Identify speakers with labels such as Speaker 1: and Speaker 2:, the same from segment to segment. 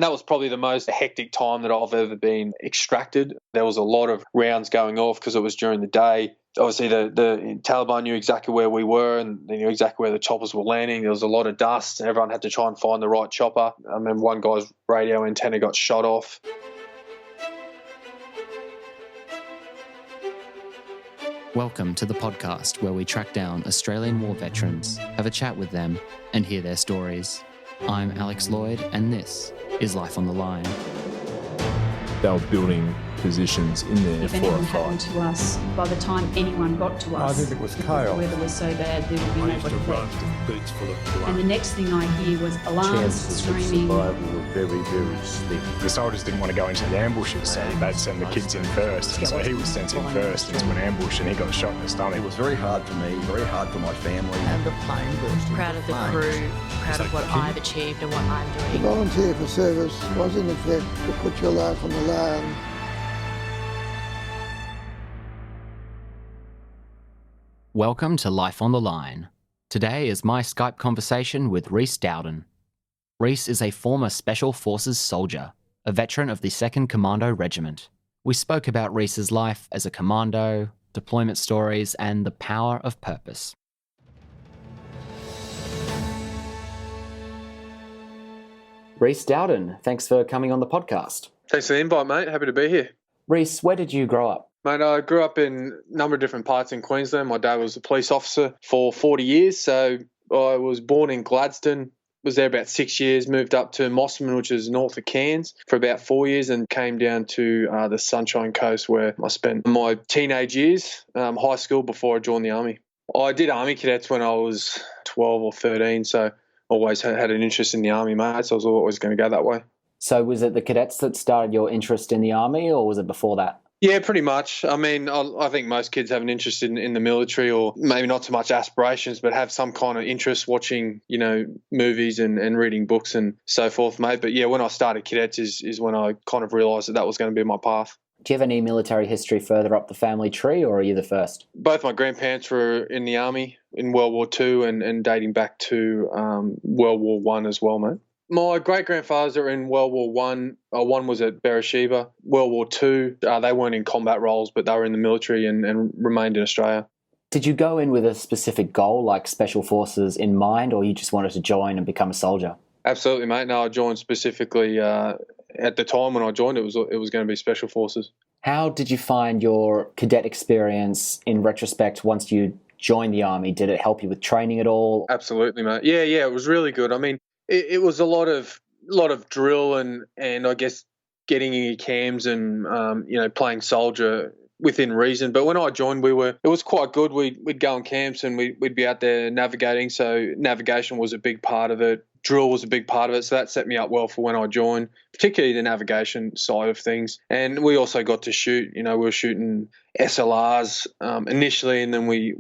Speaker 1: And that was probably the most hectic time that I've ever been extracted. There was a lot of rounds going off because it was during the day. Obviously, the Taliban knew exactly where we were and they knew exactly where the choppers were landing. There was a lot of dust and everyone had to try and find the right chopper. I remember one guy's radio antenna got shot off.
Speaker 2: Welcome to the podcast where we track down Australian war veterans, have a chat with them, and hear their stories. I'm Alex Lloyd, and this is Life on the Line.
Speaker 3: They were building positions in there
Speaker 4: if
Speaker 3: for a
Speaker 4: anything
Speaker 3: fight.
Speaker 4: happened to us, by the time anyone got to us,
Speaker 5: I think it was
Speaker 4: the
Speaker 5: chaos.
Speaker 4: weather was so bad there would be nobody left.
Speaker 5: Boots full of blood.
Speaker 4: And the next thing I hear was alarms,
Speaker 6: Chances of
Speaker 4: screaming.
Speaker 6: survival were very, very slim.
Speaker 7: The soldiers didn't want to go into the ambushes, so they'd send the kids in first. And so he was sent in first into an ambush and he got shot in the stomach.
Speaker 6: It was very hard for me, very hard for my family.
Speaker 8: And the plane burst into
Speaker 9: proud of the
Speaker 8: flames.
Speaker 9: crew, proud of what I've achieved and what I'm
Speaker 10: To
Speaker 9: doing.
Speaker 10: volunteer for service was in effect to put your life on the line.
Speaker 2: Welcome to Life on the Line. Today is my Skype conversation with Rhys Dowden. Rhys is a former Special Forces soldier, a veteran of the 2nd Commando Regiment. We spoke about Rhys's life as a commando, deployment stories, and the power of purpose. Rhys Dowden, thanks for coming on the podcast.
Speaker 1: Thanks for the invite, mate. Happy to be here.
Speaker 2: Rhys, where did you grow up?
Speaker 1: Mate, I grew up in a number of different parts in Queensland. My dad was a police officer for 40 years, so I was born in Gladstone, was there about 6 years, moved up to Mosman, which is north of Cairns, for about 4 years, and came down to the Sunshine Coast where I spent my teenage years, high school, before I joined the Army. I did Army Cadets when I was 12 or 13, so always had an interest in the Army, mate, so I was always going to go that way.
Speaker 2: So was it the cadets that started your interest in the Army, or was it before that?
Speaker 1: Yeah, pretty much. I mean, I think most kids have an interest in the military, or maybe not so much aspirations, but have some kind of interest watching, movies and reading books and so forth, mate. But yeah, when I started cadets is when I kind of realised that was going to be my path.
Speaker 2: Do you have any military history further up the family tree, or are you the first?
Speaker 1: Both my grandparents were in the Army in World War II and dating back to World War I as well, mate. My great-grandfathers are in World War One. One was at Beersheba. World War Two, they weren't in combat roles, but they were in the military and remained in Australia.
Speaker 2: Did you go in with a specific goal, like Special Forces, in mind, or you just wanted to join and become a soldier?
Speaker 1: Absolutely, mate. No, I joined specifically at the time when I joined. It was going to be Special Forces.
Speaker 2: How did you find your cadet experience in retrospect once you joined the Army? Did it help you with training at all?
Speaker 1: Absolutely, mate. Yeah, it was really good. I mean, it was a lot of drill and I guess getting in your cams and playing soldier within reason. But when I joined, it was quite good. We'd go on camps and we'd be out there navigating. So navigation was a big part of it. Drill was a big part of it. So that set me up well for when I joined, particularly the navigation side of things. And we also got to shoot. We were shooting SLRs initially, and then we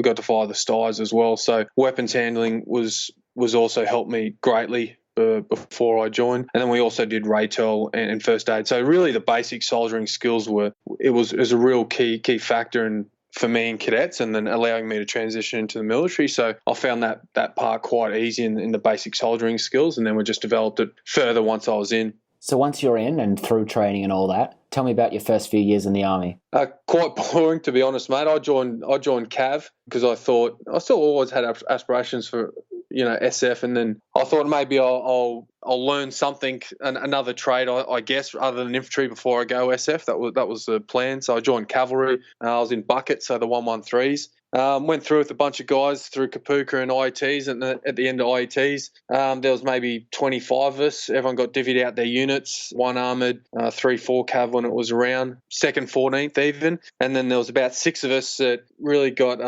Speaker 1: got to fire the Stars as well. So weapons handling was also helped me greatly before I joined. And then we also did RATEL and first aid. So really the basic soldiering skills was a real key factor for me in cadets, and then allowing me to transition into the military. So I found that part quite easy in the basic soldiering skills, and then we just developed it further once I was in.
Speaker 2: So once you're in and through training and all that, tell me about your first few years in the Army.
Speaker 1: Quite boring, to be honest, mate. I joined CAV because I thought I still always had aspirations for SF, and then I thought maybe I'll learn something, another trade, I guess, other than infantry before I go SF. That was the plan. So I joined cavalry. I was in bucket, so the 113s. Went through with a bunch of guys through Kapuka and IETs, and at the end of IETs, there was maybe 25 of us. Everyone got divvied out their units, 1 armoured, 3-4 cav when it was around, 2nd, 14th even, and then there was about 6 of us that really got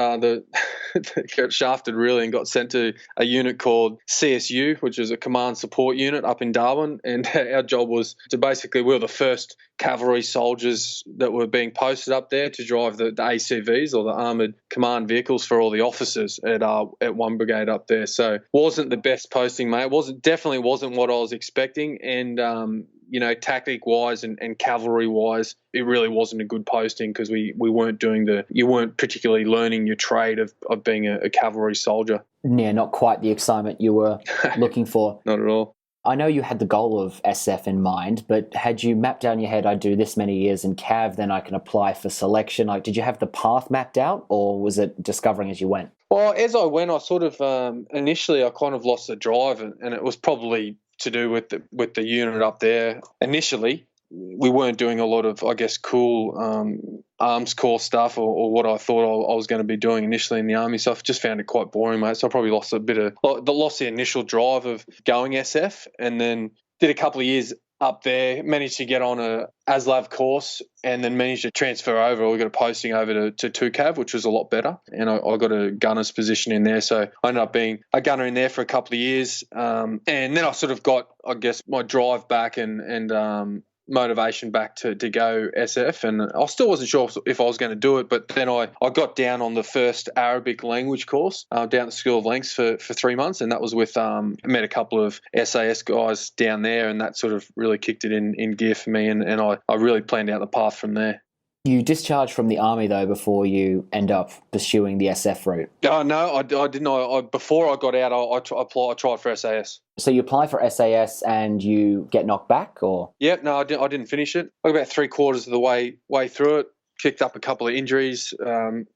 Speaker 1: got shafted really and got sent to a unit called CSU, which is a command support unit up in Darwin, and our job was to basically, we were the first cavalry soldiers that were being posted up there to drive the ACVs, or the armoured command vehicles, for all the officers at one brigade up there. So wasn't the best posting, mate. Definitely wasn't what I was expecting, and tactic wise and cavalry wise, it really wasn't a good posting because we weren't you weren't particularly learning your trade of being a cavalry soldier.
Speaker 2: Yeah, not quite the excitement you were looking for.
Speaker 1: Not at all.
Speaker 2: I know you had the goal of SF in mind, but had you mapped down your head, I do this many years in CAV, then I can apply for selection? Like, did you have the path mapped out, or was it discovering as you went?
Speaker 1: Well, as I went, I sort of initially I kind of lost the drive, and it was probably to do with the unit up there. Initially, we weren't doing a lot of, I guess, cool arms corps stuff or what I thought I was going to be doing initially in the army. So I just found it quite boring, mate. So I probably lost the initial drive of going SF, and then did a couple of years up there, managed to get on a ASLAV course, and then managed to transfer over. We got a posting over to 2CAV, which was a lot better, and I got a gunner's position in there. So I ended up being a gunner in there for a couple of years, and then I sort of got, I guess, my drive back and motivation back to go SF, and I still wasn't sure if I was going to do it, but then I got down on the first Arabic language course down at the School of Lancs for 3 months, and that was with I met a couple of SAS guys down there, and that sort of really kicked it in gear for me, and I really planned out the path from there.
Speaker 2: You discharged from the army, though, before you end up pursuing the SF route.
Speaker 1: Oh, no, I didn't. Before I got out, I tried for SAS.
Speaker 2: So you apply for SAS and you get knocked back, or?
Speaker 1: Yep, no, I didn't finish it. I got about 3/4 of the way through it. Kicked up a couple of injuries,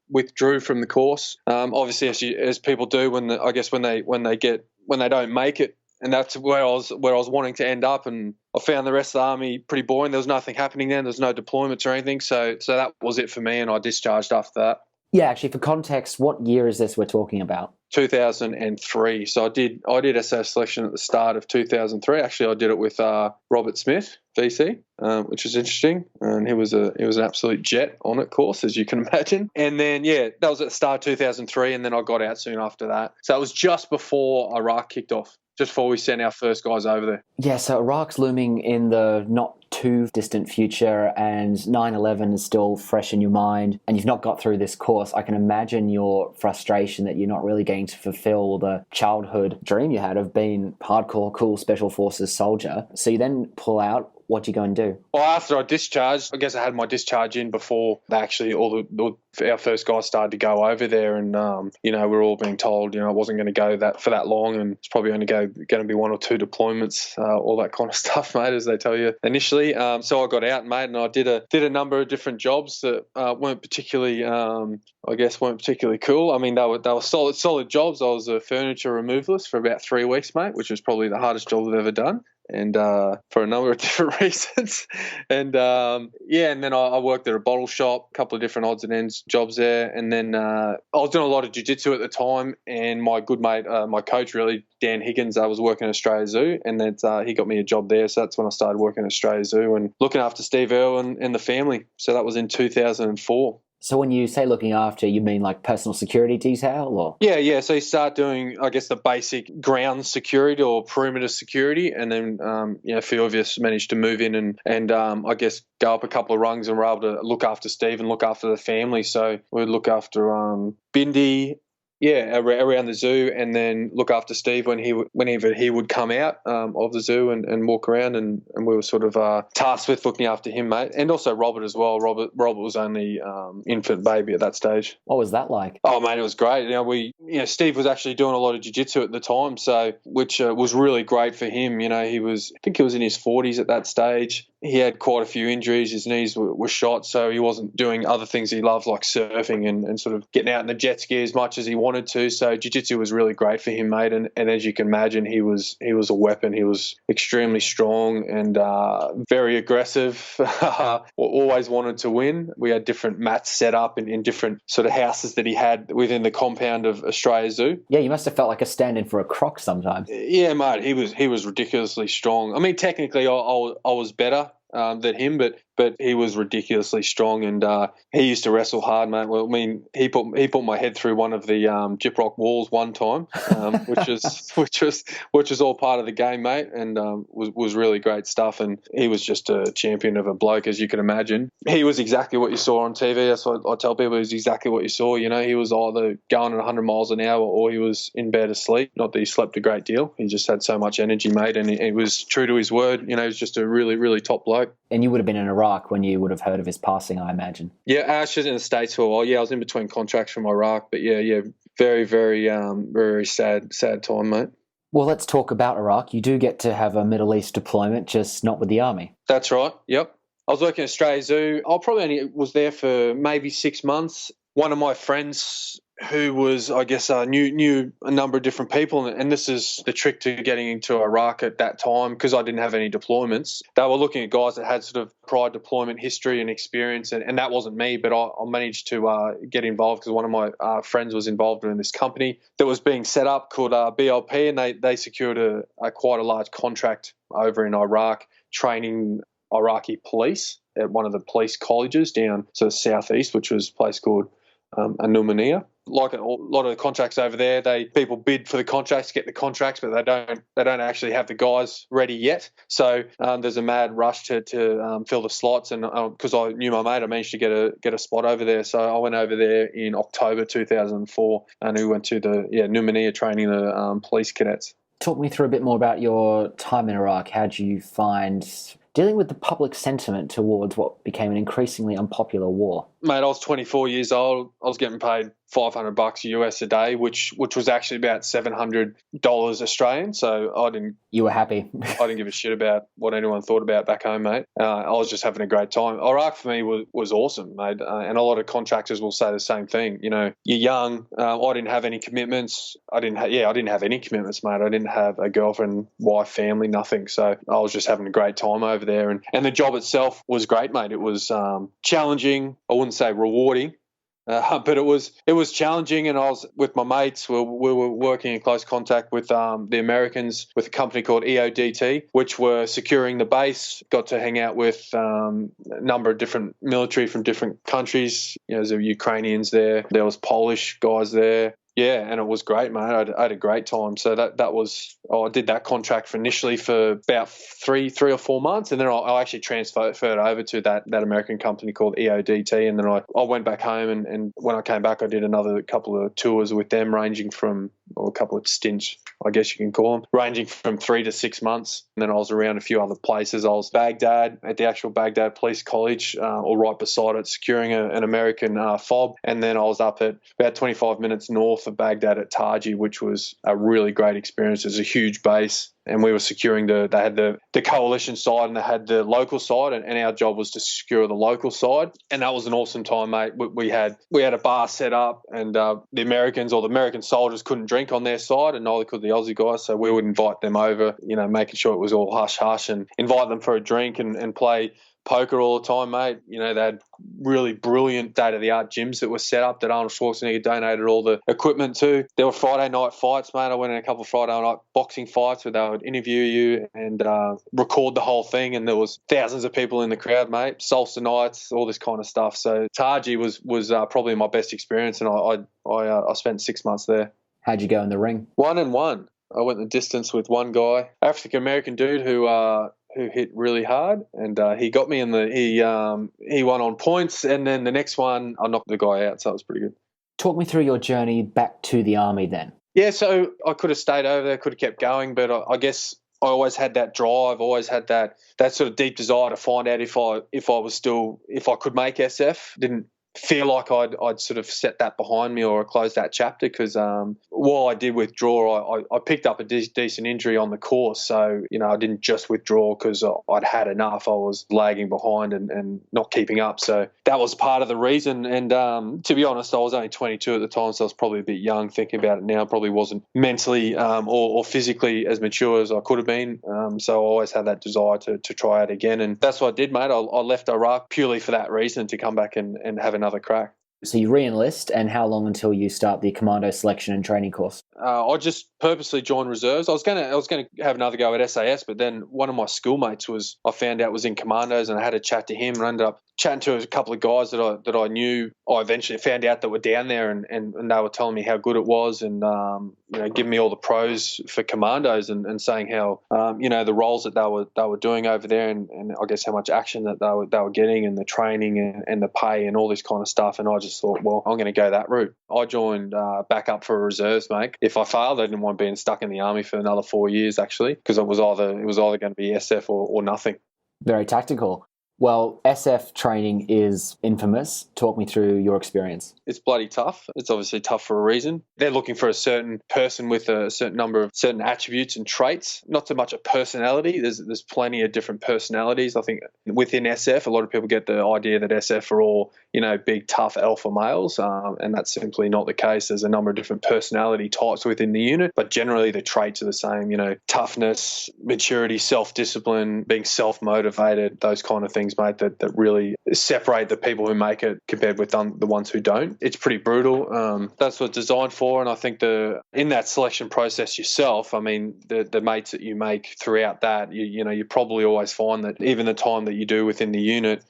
Speaker 1: withdrew from the course. Obviously, as people do when they don't make it. And that's where I was wanting to end up, and I found the rest of the army pretty boring. There was nothing happening then. There's no deployments or anything, so that was it for me, and I discharged after that.
Speaker 2: Yeah, actually, for context, what year is this we're talking about?
Speaker 1: 2003. So I did SAS selection at the start of 2003. Actually, I did it with Robert Smith, VC, which was interesting, and he was an absolute jet on it course, as you can imagine. And then that was at the start of 2003, and then I got out soon after that. So it was just before Iraq kicked off. Just before we sent our first guys over there.
Speaker 2: Yeah, so Iraq's looming in the not too distant future, and 9/11 is still fresh in your mind, and you've not got through this course. I can imagine your frustration that you're not really getting to fulfill the childhood dream you had of being hardcore, cool Special Forces soldier. So you then pull out. What do you go and do? Well,
Speaker 1: after I discharged, I guess I had my discharge in before actually our first guys started to go over there, and we're all being told I wasn't going to go for that long, and it's probably only going to be 1 or 2 deployments, all that kind of stuff, mate, as they tell you initially. So I got out, mate, and I did a number of different jobs that weren't particularly cool. I mean, they were solid jobs. I was a furniture removalist for about 3 weeks, mate, which was probably the hardest job I've ever done. And for a number of different reasons. And and then I worked at a bottle shop, a couple of different odds and ends jobs there. And then I was doing a lot of jiu-jitsu at the time, and my good mate, my coach really, Dan Higgins, was working at Australia Zoo, and he got me a job there. So that's when I started working at Australia Zoo and looking after Steve Earle and the family. So that was in 2004.
Speaker 2: So when you say looking after, you mean like personal security detail, or?
Speaker 1: Yeah. So you start doing, I guess, the basic ground security or perimeter security, and then a few of us managed to move in and I guess go up a couple of rungs, and we're able to look after Steve and look after the family. So we'd look after Bindi. Yeah, around the zoo, and then look after Steve whenever he would come out of the zoo and walk around, and we were sort of tasked with looking after him, mate, and also Robert as well. Robert was only infant baby at that stage.
Speaker 2: What was that like?
Speaker 1: Oh, mate, it was great. Steve was actually doing a lot of jiu-jitsu at the time, so which was really great for him. I think he was in his 40s at that stage. He had quite a few injuries. His knees were shot, so he wasn't doing other things he loved, like surfing and sort of getting out in the jet ski as much as he wanted to. So jiu-jitsu was really great for him, mate. And as you can imagine, he was a weapon. He was extremely strong and very aggressive. Always wanted to win. We had different mats set up in different sort of houses that he had within the compound of Australia Zoo.
Speaker 2: Yeah, you must have felt like a stand-in for a croc sometimes.
Speaker 1: Yeah, mate. He was ridiculously strong. I mean, technically, I was better than him, but he was ridiculously strong, and he used to wrestle hard, mate. Well, I mean, he put my head through one of the gyprock walls one time, which was all part of the game, mate, and was really great stuff. And he was just a champion of a bloke, as you can imagine. He was exactly what you saw on TV. That's what I tell people. He was exactly what you saw. He was either going at 100 miles an hour or he was in bed asleep. Not that he slept a great deal. He just had so much energy, mate, and he was true to his word. He was just a really, really top bloke.
Speaker 2: And you would have been in Iraq when you would have heard of his passing, I imagine.
Speaker 1: Yeah, actually in the States for a while. Yeah, I was in between contracts from Iraq, but yeah, very, very, very sad time, mate.
Speaker 2: Well, let's talk about Iraq. You do get to have a Middle East deployment, just not with the army.
Speaker 1: That's right. Yep. I was working at Australia Zoo. I probably only was there for maybe 6 months. One of my friends who was, I guess, knew a number of different people, and this is the trick to getting into Iraq at that time, because I didn't have any deployments. They were looking at guys that had sort of prior deployment history and experience, and that wasn't me, but I managed to get involved because one of my friends was involved in this company that was being set up called BLP, and they secured a quite a large contract over in Iraq, training Iraqi police at one of the police colleges down sort of southeast, which was a place called Numania. Like a lot of the contracts over there, people bid for the contracts, get the contracts, but they don't actually have the guys ready yet. So there's a mad rush to fill the slots, and because I knew my mate, I managed to get a spot over there. So I went over there in October 2004, and we went to the Numania training the police cadets.
Speaker 2: Talk me through a bit more about your time in Iraq. How did you find dealing with the public sentiment towards what became an increasingly unpopular war?
Speaker 1: Mate, I was 24 years old. I was getting paid $500 US a day, which was actually about $700 Australian. So I didn't.
Speaker 2: You were happy.
Speaker 1: I didn't give a shit about what anyone thought about back home, mate. I was just having a great time. Iraq for me was awesome, mate. And a lot of contractors will say the same thing. You know, you're young. I didn't have any commitments. I didn't have any commitments, mate. I didn't have a girlfriend, wife, family, nothing. So I was just having a great time over there. And the job itself was great, mate. It was challenging. I wouldn't say rewarding. But it was challenging, and I was with my mates. We were working in close contact with the Americans, with a company called EODT, which were securing the base. Got to hang out with a number of different military from different countries. You know, there were Ukrainians there. There was Polish guys there. Yeah, and it was great, mate. I had a great time. So I did that contract initially for about three or 4 months, and then I actually transferred over to that American company called EODT, and then I went back home, and when I came back, I did another couple of tours with them, a couple of stints, I guess you can call them, ranging from 3 to 6 months. And then I was around a few other places. I was Baghdad, at the actual Baghdad Police College, or right beside it, securing an American fob. And then I was up at about 25 minutes north of Baghdad at Taji, which was a really great experience. It was a huge base, and we were securing they had the coalition side and they had the local side, and our job was to secure the local side. And that was an awesome time, mate. We had a bar set up, and the Americans or the American soldiers couldn't drink on their side, and neither could the Aussie guys. So we would invite them over, you know, making sure it was all hush hush, and invite them for a drink and play poker all the time, mate. You know, they had really brilliant state-of-the-art gyms that were set up that Arnold Schwarzenegger donated all the equipment to. There were Friday night fights, mate. I went in a couple of Friday night boxing fights where they would interview you and record the whole thing, and there was thousands of people in the crowd, mate. Salsa nights, all this kind of stuff. So Taji was probably my best experience, and I spent 6 months there.
Speaker 2: How'd you go in the ring?
Speaker 1: 1-1. I went the distance with one guy, African-American dude who hit really hard, and he got me he won on points, and then the next one I knocked the guy out, so it was pretty good.
Speaker 2: Talk me through your journey back to the army then.
Speaker 1: Yeah, so I could have stayed over there, could have kept going, but I guess I always had that drive, always had that sort of deep desire to find out if I could make SF. Didn't feel like I'd sort of set that behind me or closed that chapter, because while I did withdraw, I picked up a decent injury on the course. So, you know, I didn't just withdraw because I'd had enough. I was lagging behind and not keeping up. So that was part of the reason. And to be honest, I was only 22 at the time, so I was probably a bit young. Thinking about it now, probably wasn't mentally or physically as mature as I could have been. So I always had that desire to try it again. And that's what I did, mate. I left Iraq purely for that reason, to come back and have another crack.
Speaker 2: So you re-enlist, and how long until you start the Commando selection and training course?
Speaker 1: I just purposely joined reserves. I was going to have another go at SAS, but then one of my schoolmates I found out was in Commandos, and I had a chat to him and ended up chatting to a couple of guys that I knew. I eventually found out that were down there, and they were telling me how good it was, and you know, giving me all the pros for Commandos, and saying how you know, the roles that they were doing over there, and I guess how much action that they were getting, and the training and the pay and all this kind of stuff. And I just thought, well, I'm going to go that route. I joined back up for reserves, mate. If I failed, I didn't want being stuck in the army for another 4 years, actually, because it was either going to be SF or nothing.
Speaker 2: Very tactical. Well, SF training is infamous. Talk me through your experience.
Speaker 1: It's bloody tough. It's obviously tough for a reason. They're looking for a certain person with a certain number of certain attributes and traits, not so much a personality. There's plenty of different personalities. I think within SF, a lot of people get the idea that SF are all, big, tough alpha males, and that's simply not the case. There's a number of different personality types within the unit, but generally the traits are the same, toughness, maturity, self-discipline, being self-motivated, those kind of things, mate, that really separate the people who make it compared with the ones who don't. It's pretty brutal. That's what it's designed for, and I think in that selection process yourself, I mean, the mates that you make throughout that, you probably always find that even the time that you do within the unit,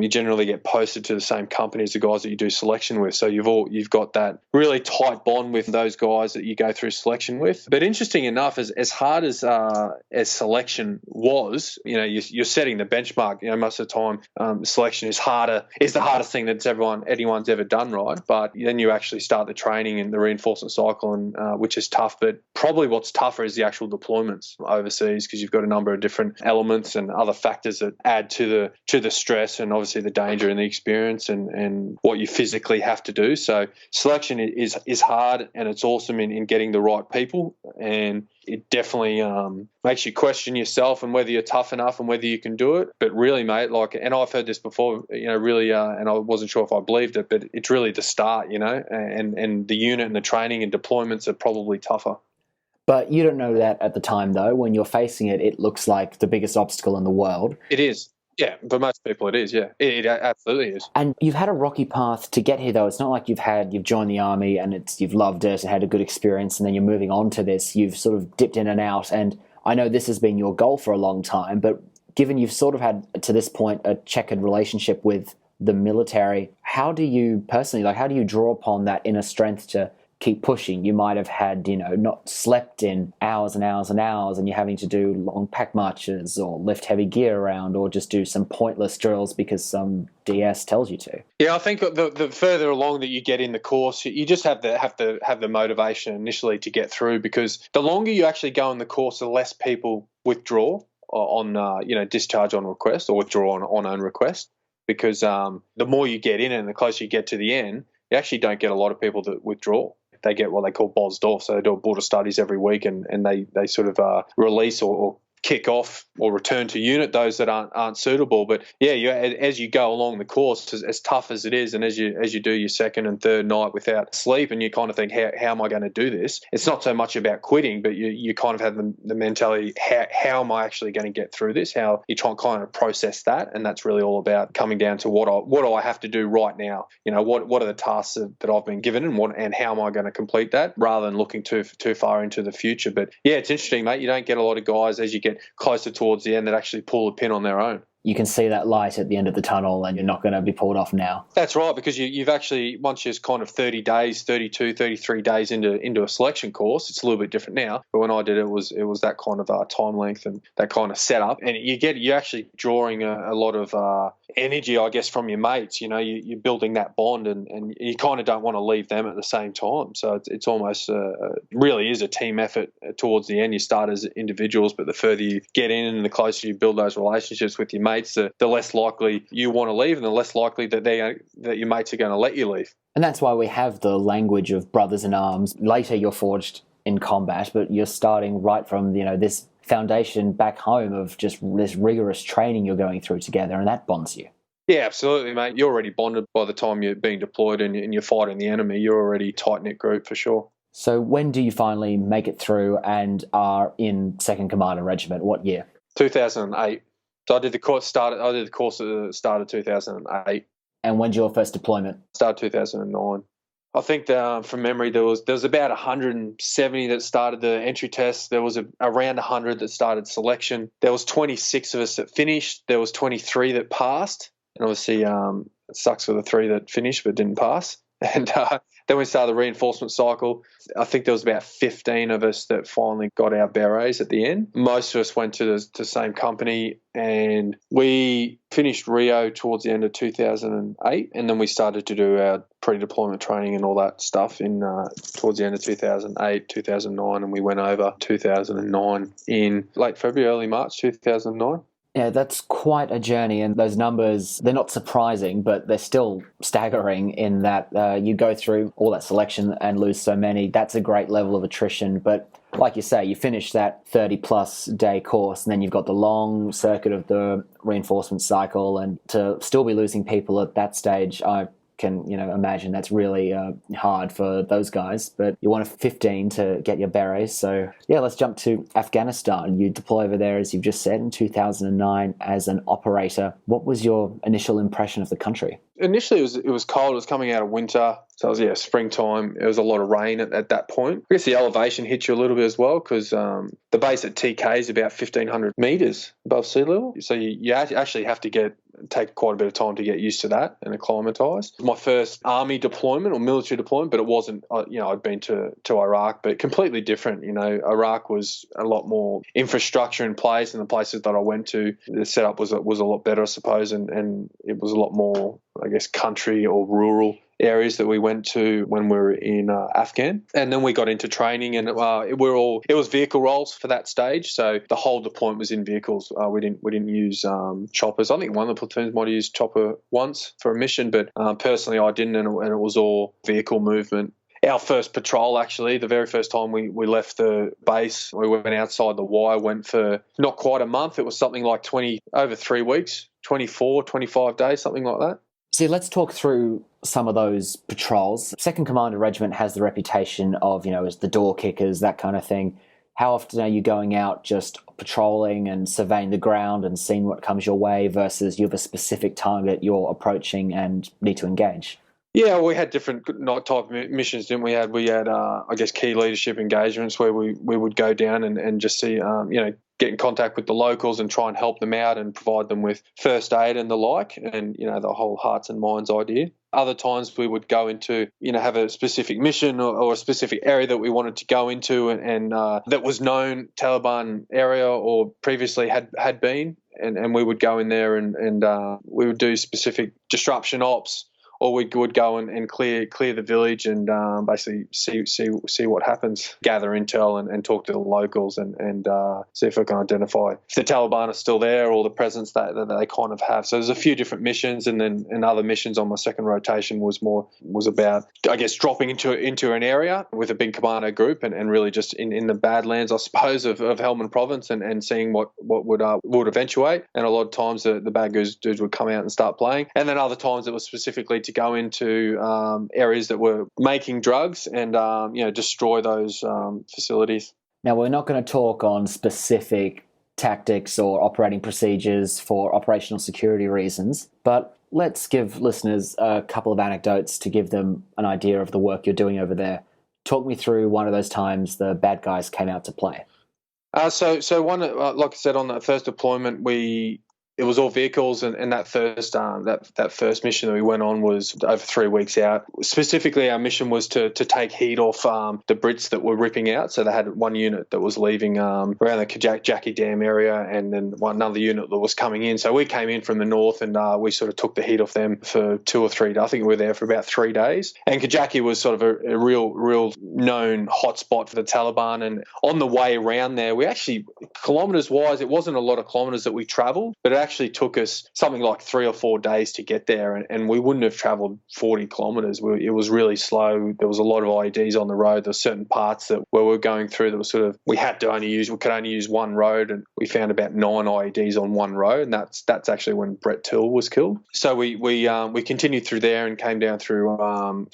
Speaker 1: you generally get posted to the same company as the guys that you do selection with. So you've got that really tight bond with those guys that you go through selection with. But interesting enough, as hard as selection was, you're setting the benchmark. Most of the time, selection is the hardest thing that anyone's ever done, right? But then you actually start the training and the reinforcement cycle, and which is tough. But probably what's tougher is the actual deployments overseas, because you've got a number of different elements and other factors that add to the stress and obviously the danger and the experience and what you physically have to do. So selection is hard, and it's awesome in getting the right people, and it definitely makes you question yourself and whether you're tough enough and whether you can do it. But really, mate, and I've heard this before, really, and I wasn't sure if I believed it, but it's really the start, and the unit and the training and deployments are probably tougher.
Speaker 2: But you don't know that at the time, though. When you're facing it, it looks like the biggest obstacle in the world.
Speaker 1: It is. Yeah, for most people it is, yeah. It absolutely is.
Speaker 2: And you've had a rocky path to get here, though. It's not like you've joined the army and you've loved it and had a good experience and then you're moving on to this. You've sort of dipped in and out. And I know this has been your goal for a long time, but given you've sort of had, to this point, a checkered relationship with the military, how do you personally, how do you draw upon that inner strength to keep pushing? You might have had, not slept in hours and hours and hours, and you're having to do long pack marches or lift heavy gear around or just do some pointless drills because some DS tells you to.
Speaker 1: Yeah, I think the further along that you get in the course, you just have to have the motivation initially to get through, because the longer you actually go in the course, the less people withdraw on discharge on request or withdraw on own request, because the more you get in and the closer you get to the end, you actually don't get a lot of people that withdraw. They get what they call bozzed off, so they do border studies every week, and they sort of release or kick off or return to unit those that aren't suitable. But yeah, as you go along the course, as tough as it is, and as you do your second and third night without sleep, and you kind of think, how am I going to do this? It's not so much about quitting, but you kind of have the mentality, how am I actually going to get through this? How you try and kind of process that, and that's really all about coming down to what do I have to do right now? What are the tasks that I've been given, and how am I going to complete that, rather than looking too far into the future. But yeah, it's interesting, mate. You don't get a lot of guys as you get closer towards the end that actually pull a pin on their own.
Speaker 2: You can see that light at the end of the tunnel, and you're not going to be pulled off now.
Speaker 1: That's right, because you've actually, once you're kind of 30 days, 32, 33 days into a selection course, it's a little bit different now. But when I did it, it was that kind of time length and that kind of setup. And you're actually drawing a lot of energy, I guess, from your mates. You're building that bond, and you kind of don't want to leave them at the same time. So it's almost really is a team effort towards the end. You start as individuals, but the further you get in and the closer you build those relationships with your mates, the less likely you want to leave, and the less likely that your mates are going to let you leave.
Speaker 2: And that's why we have the language of brothers in arms. Later you're forged in combat, but you're starting right from this foundation back home of just this rigorous training you're going through together, and that bonds you.
Speaker 1: Yeah, absolutely, mate. You're already bonded by the time you're being deployed and you're fighting the enemy. You're already a tight-knit group for sure.
Speaker 2: So when do you finally make it through and are in 2nd Commando Regiment? What year?
Speaker 1: 2008. So I did the course at the start of 2008.
Speaker 2: And when's your first deployment?
Speaker 1: Started 2009. I think from memory there was about 170 that started the entry test. There was around 100 that started selection. There was 26 of us that finished. There was 23 that passed. And obviously it sucks for the 3 that finished but didn't pass. And then we started the reinforcement cycle. I think there was about 15 of us that finally got our berets at the end. Most of us went to the same company, and we finished Rio towards the end of 2008, and then we started to do our pre-deployment training and all that stuff towards the end of 2008, 2009, and we went over 2009 in late February, early March 2009.
Speaker 2: Yeah, that's quite a journey, and those numbers, they're not surprising, but they're still staggering in that you go through all that selection and lose so many. That's a great level of attrition, but like you say, you finish that 30-plus day course, and then you've got the long circuit of the reinforcement cycle, and to still be losing people at that stage, I can imagine that's really hard for those guys. But you want a 15 to get your berets. So yeah, let's jump to Afghanistan. You deploy over there, as you've just said, in 2009 as an operator. What was your initial impression of the country?
Speaker 1: Initially, it was cold. It was coming out of winter. So it was, springtime. It was a lot of rain at that point. I guess the elevation hits you a little bit as well because the base at TK is about 1,500 metres above sea level. So you actually have to take quite a bit of time to get used to that and acclimatise. My first army deployment or military deployment, but it wasn't, I'd been to Iraq, but completely different. Iraq was a lot more infrastructure in place, and the places that I went to, the setup was a lot better, I suppose, and it was a lot more, I guess, country or rural areas that we went to when we were in Afghan. And then we got into training, and it was vehicle roles for that stage. So the whole deployment was in vehicles. We didn't use choppers. I think one of the platoons might have used chopper once for a mission, but personally I didn't, and it was all vehicle movement. Our first patrol, actually, the very first time we left the base, we went outside the wire, went for not quite a month. It was something like over 3 weeks, 24, 25 days, something like that.
Speaker 2: See, let's talk through some of those patrols. 2nd Commando Regiment has the reputation of, as the door kickers, that kind of thing. How often are you going out just patrolling and surveying the ground and seeing what comes your way versus you have a specific target you're approaching and need to engage?
Speaker 1: Yeah, we had different type of missions, didn't we? We had I guess, key leadership engagements where we would go down and just see, get in contact with the locals and try and help them out and provide them with first aid and the like, and, the whole hearts and minds idea. Other times we would go into, have a specific mission or a specific area that we wanted to go into and that was known Taliban area or previously had been, and we would go in there and we would do specific disruption ops, or we would go and clear the village and basically see what happens, gather intel and talk to the locals and see if we can identify if the Taliban are still there or the presence that they kind of have. So there's a few different missions, and other missions on my second rotation was about, I guess, dropping into an area with a big commando group and really just in the Badlands, I suppose, of Helmand Province and seeing what would eventuate. And a lot of times the bad dudes would come out and start playing, and then other times it was specifically to go into areas that were making drugs and destroy those facilities.
Speaker 2: Now, we're not going to talk on specific tactics or operating procedures for operational security reasons, but let's give listeners a couple of anecdotes to give them an idea of the work you're doing over there. Talk me through one of those times the bad guys came out to play.
Speaker 1: So one, like I said, on that first deployment, it was all vehicles, and that first mission that we went on was over 3 weeks out. Specifically, our mission was to take heat off the Brits that were ripping out. So they had one unit that was leaving around the Kajaki Dam area, and then another unit that was coming in. So we came in from the north, and we sort of took the heat off them for 2 or 3 days. I think we were there for about 3 days. And Kajaki was sort of a real known hotspot for the Taliban. And on the way around there, we actually, kilometres-wise, it wasn't a lot of kilometres that we travelled, but it actually took us something like 3 or 4 days to get there, and we wouldn't have travelled 40 kilometres. It was really slow. There was a lot of IEDs on the road. There were certain parts where we were going through that was sort of, we could only use one road, and we found about 9 IEDs on one road, and that's actually when Brett Till was killed. So we continued through there and came down through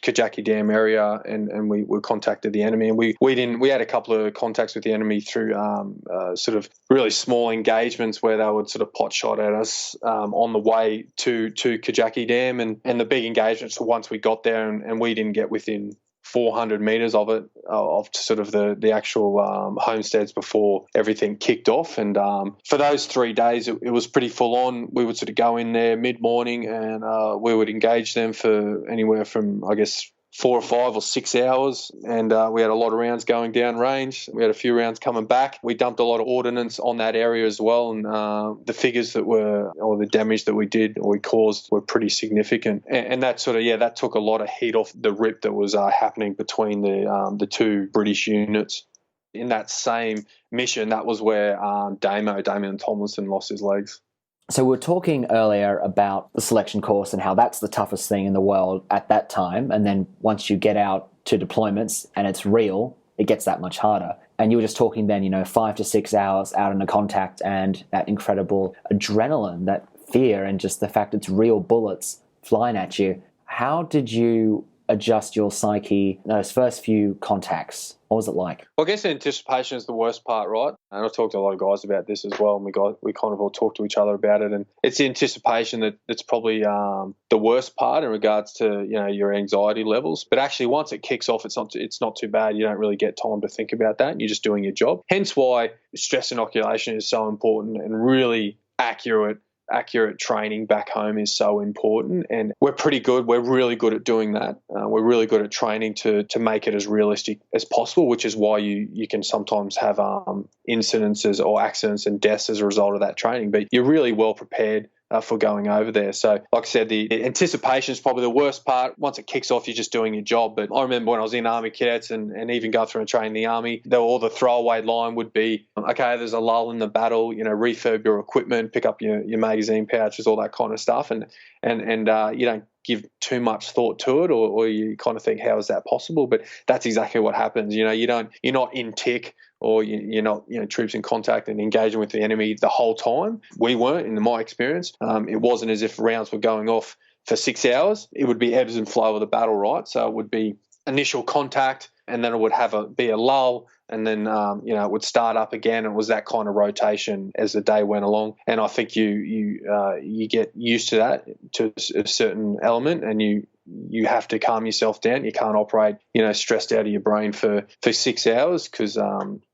Speaker 1: Kajaki Dam area, and we contacted the enemy, and we had a couple of contacts with the enemy through sort of really small engagements where they would sort of pot shot at us on the way to Kajaki Dam, and the big engagements were once we got there, and we didn't get within 400 metres of it, of sort of the actual homesteads before everything kicked off. And for those 3 days, it was pretty full on. We would sort of go in there mid-morning, and we would engage them for anywhere from, I guess, 4 or 5 or 6 hours, and we had a lot of rounds going down range. We had a few rounds coming back. We dumped a lot of ordnance on that area as well, and the figures or the damage that we did or we caused were pretty significant. And that that took a lot of heat off the rip that was happening between the two British units. in that same mission, that was where Damian Tomlinson lost his legs.
Speaker 2: So we were talking earlier about the selection course and how that's the toughest thing in the world at that time. And then once you get out to deployments and it's real, it gets that much harder. And you were just talking then, 5 to 6 hours out in a contact and that incredible adrenaline, that fear, and just the fact it's real bullets flying at you. How did you adjust your psyche in those first few contacts? What was it like?
Speaker 1: Well, I guess anticipation is the worst part, right? And I've talked to a lot of guys about this as well, and we kind of all talk to each other about it. And it's the anticipation that's probably the worst part in regards to your anxiety levels. But actually, once it kicks off, it's not too bad. You don't really get time to think about that. You're just doing your job. Hence why stress inoculation is so important, and really accurate training back home is so important. And we're pretty good. We're really good at doing that. We're really good at training to make it as realistic as possible, which is why you can sometimes have incidences or accidents and deaths as a result of that training. But you're really well prepared for going over there. So, like I said, the anticipation is probably the worst part. Once it kicks off, you're just doing your job. But I remember when I was in Army Cadets and even going through and training in the Army, all the throwaway line would be, okay, there's a lull in the battle, refurb your equipment, pick up your magazine pouches, all that kind of stuff. And you don't give too much thought to it, or you kind of think, how is that possible? But that's exactly what happens. You're not in tick, or you're not troops in contact and engaging with the enemy the whole time. We weren't, in my experience. It wasn't as if rounds were going off for 6 hours. It would be ebbs and flow of the battle, right? So it would be initial contact, and then it would be a lull, and then it would start up again. It was that kind of rotation as the day went along, and I think you get used to that to a certain element, and you have to calm yourself down. You can't operate stressed out of your brain for 6 hours, because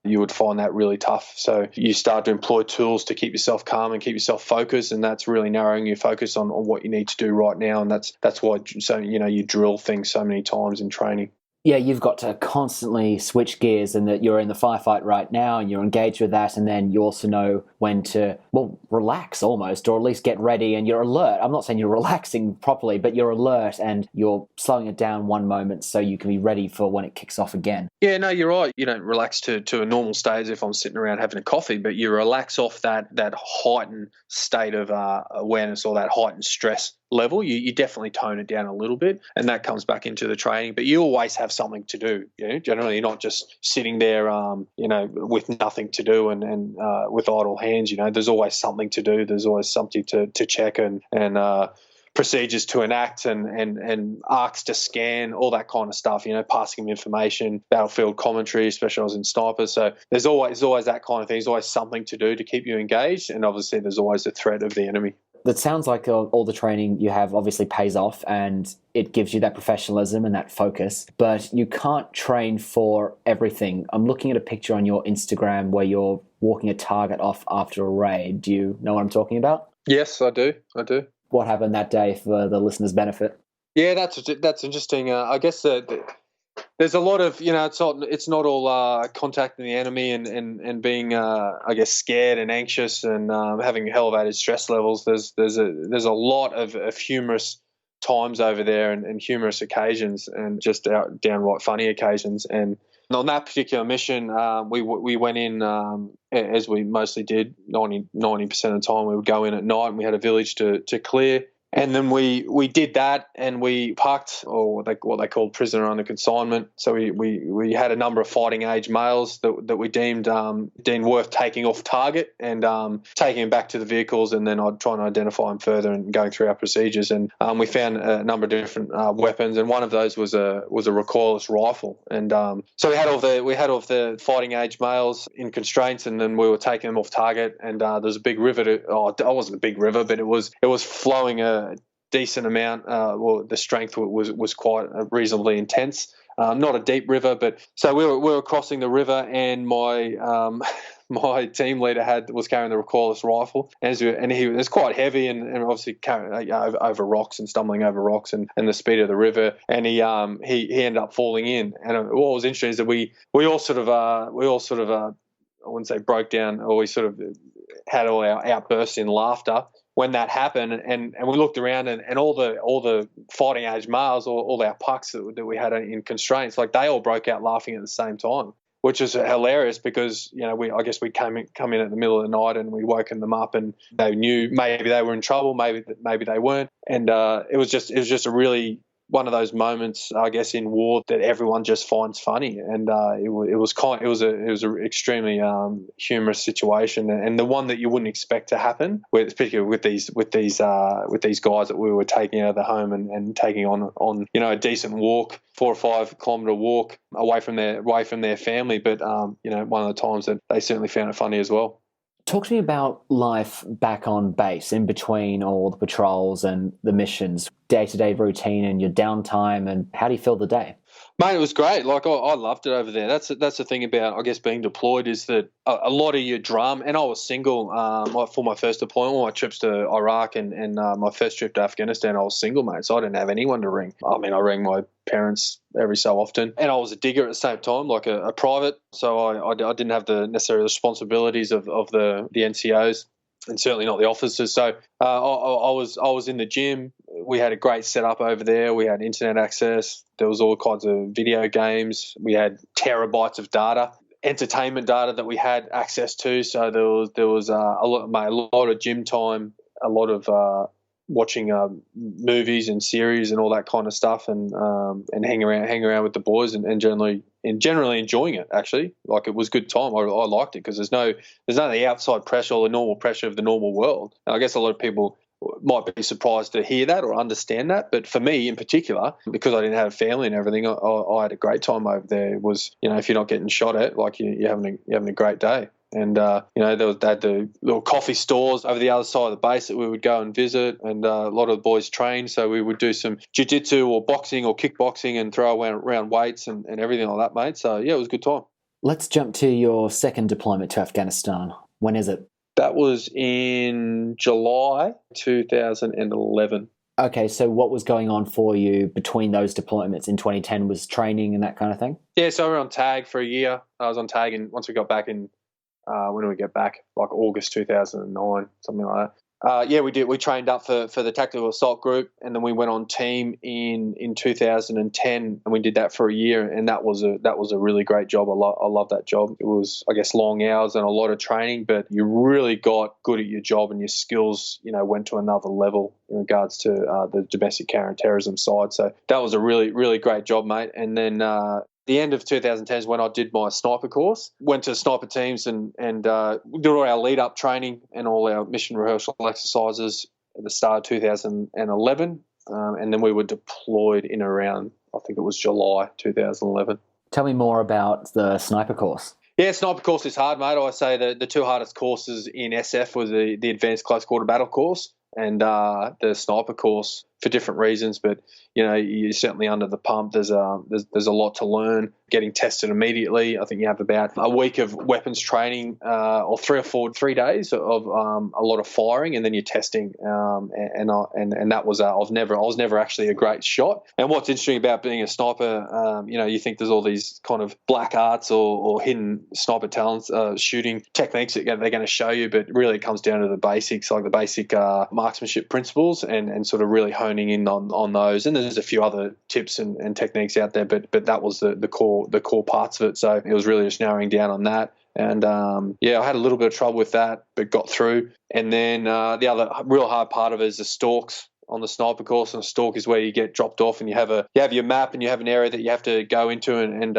Speaker 1: you would find that really tough. So you start to employ tools to keep yourself calm and keep yourself focused, and that's really narrowing your focus on what you need to do right now. And that's why you drill things so many times in training.
Speaker 2: Yeah, you've got to constantly switch gears, and that you're in the firefight right now and you're engaged with that, and then you also know when to, relax almost, or at least get ready, and you're alert. I'm not saying you're relaxing properly, but you're alert and you're slowing it down one moment so you can be ready for when it kicks off again.
Speaker 1: Yeah, no, you're right. You don't relax to a normal state as if I'm sitting around having a coffee, but you relax off that heightened state of awareness, or that heightened stress level. You definitely tone it down a little bit, and that comes back into the training. But you always have something to do. Generally, you're not just sitting there, with nothing to do and with idle hands. There's always something to do. There's always something to check and procedures to enact and arcs to scan, all that kind of stuff. Passing them information, battlefield commentary, especially I was in snipers. So there's always that kind of thing. There's always something to do to keep you engaged, and obviously there's always the threat of the enemy.
Speaker 2: That sounds like all the training you have obviously pays off, and it gives you that professionalism and that focus, but you can't train for everything. I'm looking at a picture on your Instagram where you're walking a target off after a raid. Do you know what I'm talking about?
Speaker 1: Yes, I do. What
Speaker 2: happened that day for the listeners' benefit?
Speaker 1: Yeah, that's interesting. I guess there's a lot of, it's not all contacting the enemy and being, I guess, scared and anxious and having elevated stress levels. There's a lot of humorous times over there and humorous occasions, and just downright funny occasions. And on that particular mission, we went in, as we mostly did, 90% of the time we would go in at night, and we had a village to clear. And then we did that, and we parked, or what they call prisoner under consignment. So we had a number of fighting age males that we deemed worth taking off target and taking them back to the vehicles, and then I'd try and identify them further and going through our procedures. And we found a number of different weapons, and one of those was a recoilless rifle. And so we had all the fighting age males in constraints, and then we were taking them off target. And there's a big river. It wasn't a big river, but it was flowing a decent amount. The strength was quite reasonably intense. Not a deep river, but so we were crossing the river, and my team leader was carrying the recoilless rifle, and he was quite heavy and obviously carrying over rocks and stumbling over rocks and the speed of the river, and he ended up falling in. And what was interesting is that we all sort of I wouldn't say broke down, or we sort of had all our outbursts in laughter when that happened, and we looked around, and all the fighting age males, all our pucks that we had in constraints, like they all broke out laughing at the same time. which is hilarious because, I guess we come in at the middle of the night and we woken them up and they knew maybe they were in trouble, maybe they weren't. And it was just a really one of those moments, I guess, in war that everyone just finds funny, and it was an extremely humorous situation, and the one that you wouldn't expect to happen, particularly with these guys that we were taking out of the home and taking on a decent walk, 4 or 5 kilometre walk away from their family, but one of the times that they certainly found it funny as well.
Speaker 2: Talk to me about life back on base in between all the patrols and the missions, day-to-day routine and your downtime, and how do you feel the day?
Speaker 1: Mate, it was great. Like I loved it over there. That's the thing about, I guess, being deployed is that a lot of your drama. And I was single for my first deployment, all my trips to Iraq and my first trip to Afghanistan. I was single, mate, so I didn't have anyone to ring. I mean, I rang my parents every so often, and I was a digger at the same time, like a private. So I didn't have the necessary responsibilities of the NCOs. And certainly not the officers. So I was in the gym. We had a great setup over there. We had internet access. There was all kinds of video games. We had terabytes of data, entertainment data that we had access to. So there was a lot of gym time, a lot of watching movies and series and all that kind of stuff, and hang around with the boys and generally enjoying it. Actually, like, it was good time. I liked it because there's none of the outside pressure or the normal pressure of the normal world. And I guess a lot of people might be surprised to hear that or understand that, but for me in particular, because I didn't have a family and everything, I had a great time over there. It was, if you're not getting shot at, like, you're having a great day. And, they had the little coffee stores over the other side of the base that we would go and visit, and a lot of the boys trained. So we would do some jiu-jitsu or boxing or kickboxing and throw around weights and everything like that, mate. So, yeah, it was a good time.
Speaker 2: Let's jump to your second deployment to Afghanistan. When is it?
Speaker 1: That was in July 2011.
Speaker 2: Okay, so what was going on for you between those deployments in 2010? Was training and that kind of thing? Yeah,
Speaker 1: so we were on tag for a year. I was on tag, and once we got back in, when did we get back? Like August 2009, something like that. We did. We trained up for the tactical assault group, and then we went on team in 2010, and we did that for a year, and that was a really great job. I love that job. It was, I guess, long hours and a lot of training, but you really got good at your job, and your skills, went to another level in regards to the domestic counterterrorism side. So that was a really, really great job, mate. And then the end of 2010 is when I did my sniper course. Went to sniper teams and did all our lead-up training and all our mission rehearsal exercises at the start of 2011. And then we were deployed in around, I think it was July 2011.
Speaker 2: Tell me more about the sniper course.
Speaker 1: Yeah, sniper course is hard, mate. I say the two hardest courses in SF was the Advanced Close Quarter Battle course and the sniper course for different reasons, but you're certainly under the pump. There's a lot to learn. Getting tested immediately. I think you have about a week of weapons training, or 3 days of a lot of firing, and then you're testing. And that was I was never actually a great shot. And what's interesting about being a sniper, you think there's all these kind of black arts or hidden sniper talents, shooting techniques that they're going to show you, but really it comes down to the basics, like the basic marksmanship principles, and sort of really honing in on those. And there's a few other tips and techniques out there, but that was the core parts of it. So it was really just narrowing down on that. And I had a little bit of trouble with that, but got through. And then the other real hard part of it is the stalks on the sniper course. And a stalk is where you get dropped off, and you have your map, and you have an area that you have to go into and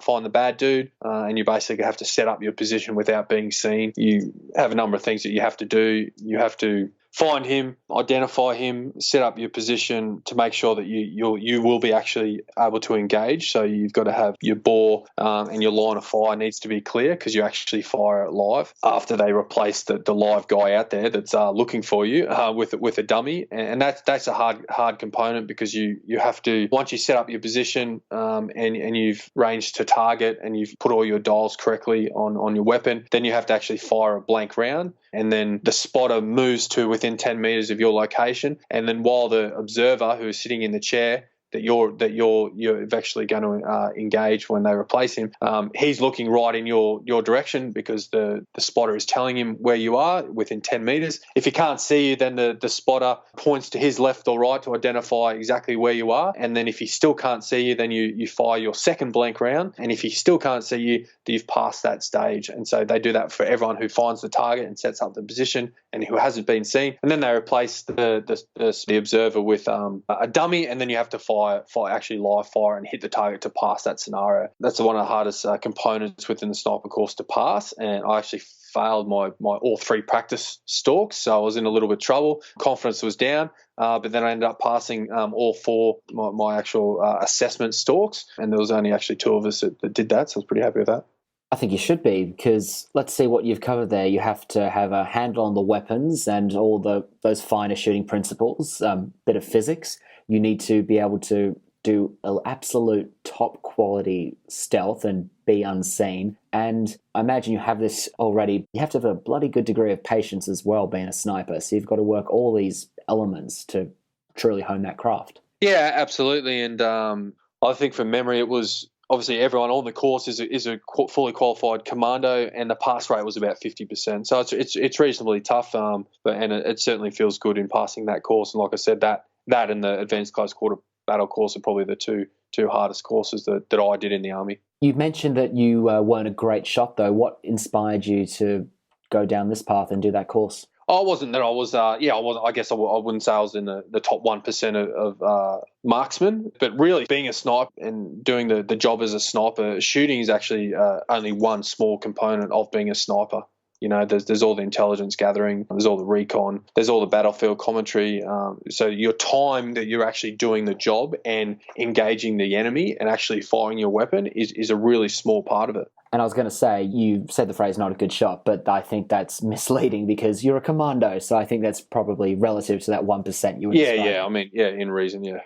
Speaker 1: find the bad dude. And you basically have to set up your position without being seen. You have a number of things that you have to do. You have to find him, identify him, set up your position to make sure that you will be actually able to engage. So you've got to have your bore and your line of fire needs to be clear, because you actually fire it live after they replace the live guy out there that's looking for you with a dummy. And that's a hard component, because you have to, once you set up your position and you've ranged to target and you've put all your dials correctly on your weapon, then you have to actually fire a blank round. And then the spotter moves to within 10 meters of your location. And then while the observer who is sitting in the chair that you're actually going to engage when they replace him, he's looking right in your direction because the spotter is telling him where you are within 10 meters. If he can't see you, then the spotter points to his left or right to identify exactly where you are. And then if he still can't see you, then you fire your second blank round. And if he still can't see you, you've passed that stage. And so they do that for everyone who finds the target and sets up the position and who hasn't been seen. And then they replace the observer with a dummy, and then you have to actually live fire and hit the target to pass that scenario. That's one of the hardest components within the sniper course to pass, and I actually failed my all 3 practice stalks, so I was in a little bit of trouble. Confidence was down, but then I ended up passing all 4 my actual assessment stalks, and there was only actually 2 of us that did that, so I was pretty happy with that.
Speaker 2: I think you should be, because let's see what you've covered there. You have to have a handle on the weapons and all those finer shooting principles, bit of physics. You need to be able to do an absolute top quality stealth and be unseen. And I imagine you have this already. You have to have a bloody good degree of patience as well, being a sniper. So you've got to work all these elements to truly hone that craft. Yeah, absolutely. And I think from memory, it was obviously everyone on the course is a fully qualified commando, and the pass rate was about 50%. So it's reasonably tough, and it certainly feels good in passing that course. And like I said, that and the advanced close quarter battle course are probably the two hardest courses that I did in the Army. You mentioned that you weren't a great shot, though. What inspired you to go down this path and do that course? I wasn't that I was, I wasn't. I guess I wouldn't say I was in the top 1% of marksmen, but really being a sniper and doing the job as a sniper, shooting is actually only one small component of being a sniper. You know, there's all the intelligence gathering, there's all the recon, there's all the battlefield commentary. So your time that you're actually doing the job and engaging the enemy and actually firing your weapon is a really small part of it. And I was going to say, you said the phrase not a good shot, but I think that's misleading because you're a commando. So I think that's probably relative to that 1% you were describing. Yeah. I mean, in reason, yeah.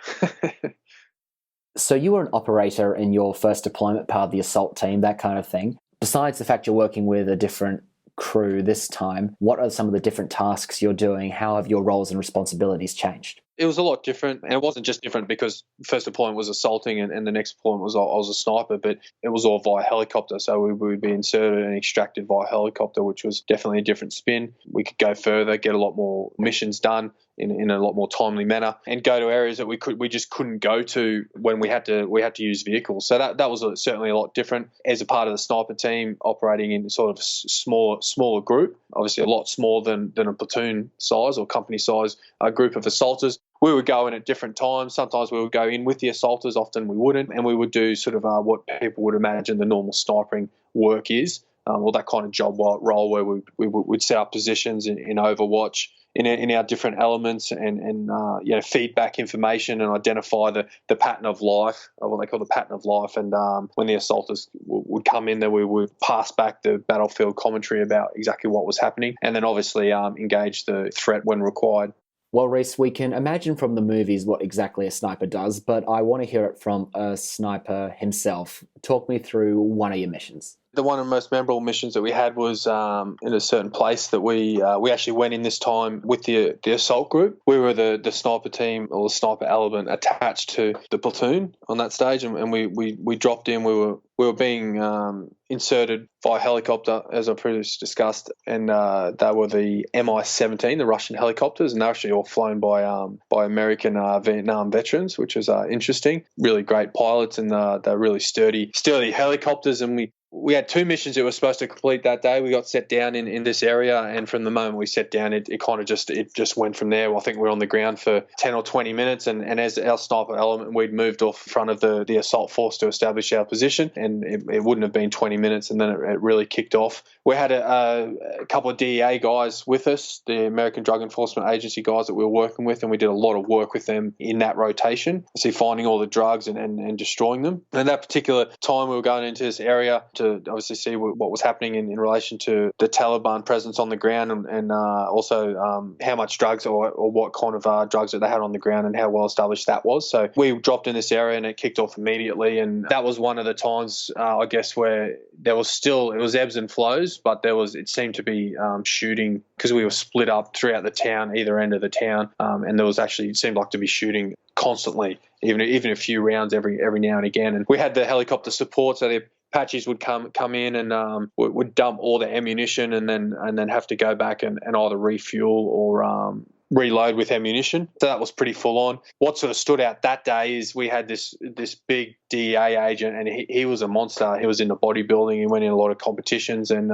Speaker 2: So you were an operator in your first deployment, part of the assault team, that kind of thing. Besides the fact you're working with a different crew this time, what are some of the different tasks you're doing? How have your roles and responsibilities changed? It was a lot different, and it wasn't just different because first deployment was assaulting and the next deployment was I was a sniper, but it was all via helicopter, so we would be inserted and extracted via helicopter, which was definitely a different spin. We could go further, get a lot more missions done in a lot more timely manner, and go to areas that we just couldn't go to when we had to use vehicles. So that was certainly a lot different as a part of the sniper team operating in sort of smaller group, obviously a lot smaller than a platoon size or company size group of assaulters. We would go in at different times. Sometimes we would go in with the assaulters, often we wouldn't, and we would do sort of what people would imagine the normal snipering work is, or that kind of job role where we would set up positions in Overwatch, in our different elements and feedback information and identify the pattern of life, or what they call the pattern of life. And when the assaulters would come in, then we would pass back the battlefield commentary about exactly what was happening, and then obviously engage the threat when required. Well, Rhys, we can imagine from the movies what exactly a sniper does, but I want to hear it from a sniper himself. Talk me through one of your missions. One of the most memorable missions that we had was in a certain place that we actually went in this time with the assault group. We were the sniper team or the sniper element attached to the platoon on that stage, and we dropped in. We were being inserted by helicopter, as I previously discussed, and they were the Mi-17, the Russian helicopters, and they're actually all flown by American Vietnam veterans, which was interesting. Really great pilots, and they're really sturdy helicopters, and we had 2 missions that we were supposed to complete that day. We got set down in this area, and from the moment we set down, it kind of just went from there. I think we were on the ground for 10 or 20 minutes, and as our sniper element, we'd moved off in front of the assault force to establish our position, and it wouldn't have been 20 minutes, and then it really kicked off. We had a couple of DEA guys with us, the American Drug Enforcement Agency guys that we were working with, and we did a lot of work with them in that rotation, finding all the drugs and destroying them. And that particular time, we were going into this area to obviously see what was happening in relation to the Taliban presence on the ground, and also how much drugs or what kind of drugs that they had on the ground and how well established that was. So we dropped in this area and it kicked off immediately, and that was one of the times I guess where it was ebbs and flows, but it seemed to be shooting because we were split up throughout the town, either end of the town, and it seemed like to be shooting
Speaker 1: constantly, even a few rounds every now and again. And we had the helicopter support, so the Apaches would come in and would dump all the ammunition and then have to go back and either refuel or reload with ammunition. So that was pretty full on. What sort of stood out that day is we had this big DEA agent, and he was a monster. He was into bodybuilding. He went in a lot of competitions, and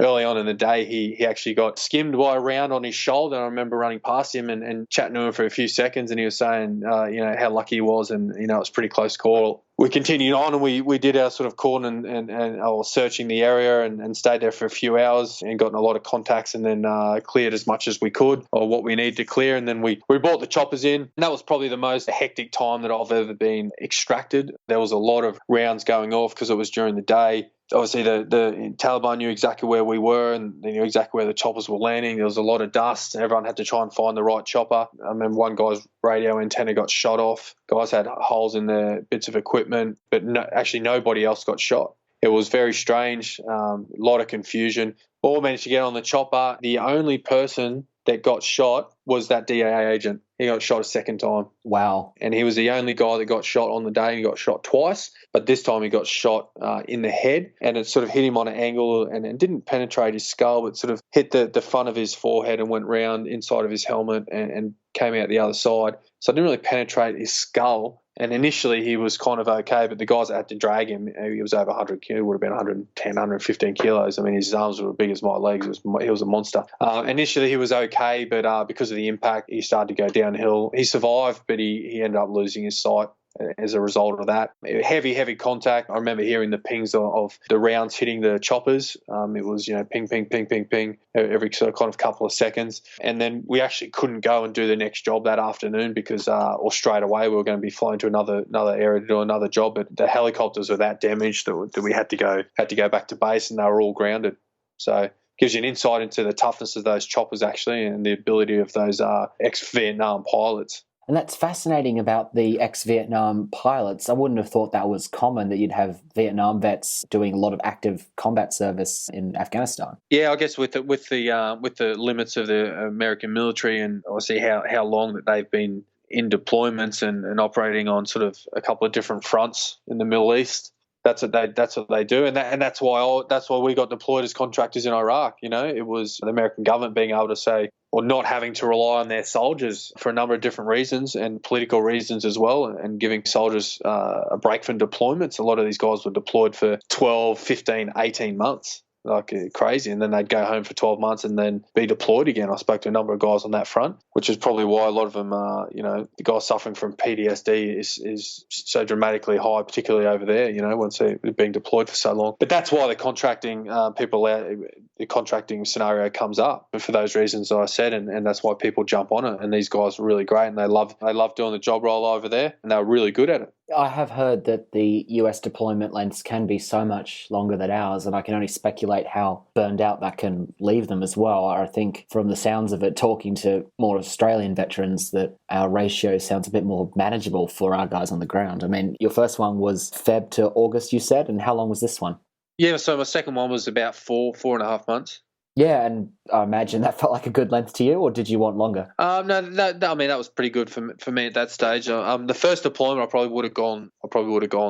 Speaker 1: early on in the day, he actually got skimmed by a round on his shoulder. I remember running past him and chatting to him for a few seconds, and he was saying, how lucky he was, and it was a pretty close call. We continued on, and we did our sort of cordon and searching the area and stayed there for a few hours and gotten a lot of contacts, and then cleared as much as we could or what we needed to clear. And then we brought the choppers in, and that was probably the most hectic time that I've ever been extracted. There was a lot of rounds going off because it was during the day. Obviously, the Taliban knew exactly where we were, and they knew exactly where the choppers were landing. There was a lot of dust. Everyone had to try and find the right chopper. I remember one guy's radio antenna got shot off. Guys had holes in their bits of equipment, but actually nobody else got shot. It was very strange, a lot of confusion. All managed to get on the chopper. The only person that got shot was that DEA agent. He got shot a second time.
Speaker 2: Wow.
Speaker 1: And he was the only guy that got shot on the day. He got shot twice, but this time he got shot in the head, and it sort of hit him on an angle and didn't penetrate his skull, but sort of hit the front of his forehead and went round inside of his helmet and came out the other side. So it didn't really penetrate his skull. And initially he was kind of okay, but the guys that had to drag him, he was over 100 kilos, would have been 110, 115 kilos. I mean, his arms were as big as my legs. He was a monster. Initially he was okay, but because of the impact, he started to go downhill. He survived, but he ended up losing his sight as a result of that. Heavy contact. I remember hearing the pings of the rounds hitting the choppers. It was, ping, ping, ping, ping, ping every sort of kind of couple of seconds. And then we actually couldn't go and do the next job that afternoon because, or straight away, we were going to be flying to another area to do another job. But the helicopters were that damaged that we had to go back to base, and they were all grounded. So gives you an insight into the toughness of those choppers actually, and the ability of those ex-Vietnam pilots.
Speaker 2: And that's fascinating about the ex-Vietnam pilots. I wouldn't have thought that was common, that you'd have Vietnam vets doing a lot of active combat service in Afghanistan.
Speaker 1: Yeah, I guess with the limits of the American military, and obviously how long that they've been in deployments and operating on sort of a couple of different fronts in the Middle East. That's what they do, and that's why we got deployed as contractors in Iraq. It was the American government being able to say, or not having to rely on their soldiers for a number of different reasons and political reasons as well, and giving soldiers a break from deployments. A lot of these guys were deployed for 12, 15, 18 months. Like crazy, and then they'd go home for 12 months and then be deployed again. I spoke to a number of guys on that front, which is probably why a lot of them, the guys suffering from PTSD is so dramatically high, particularly over there, once they're being deployed for so long. But that's why the contracting the contracting scenario comes up for those reasons that I said, and that's why people jump on it. And these guys are really great, and they love doing the job role over there, and they're really good at it.
Speaker 2: I have heard that the US deployment lengths can be so much longer than ours, and I can only speculate how burned out that can leave them as well. I think from the sounds of it, talking to more Australian veterans, that our ratio sounds a bit more manageable for our guys on the ground. I mean, your first one was Feb to August, you said, and how long was this one?
Speaker 1: Yeah, so my second one was about 4.5 months.
Speaker 2: Yeah, and I imagine that felt like a good length to you, or did you want longer?
Speaker 1: No, I mean that was pretty good for me at that stage. The first deployment, I probably would have gone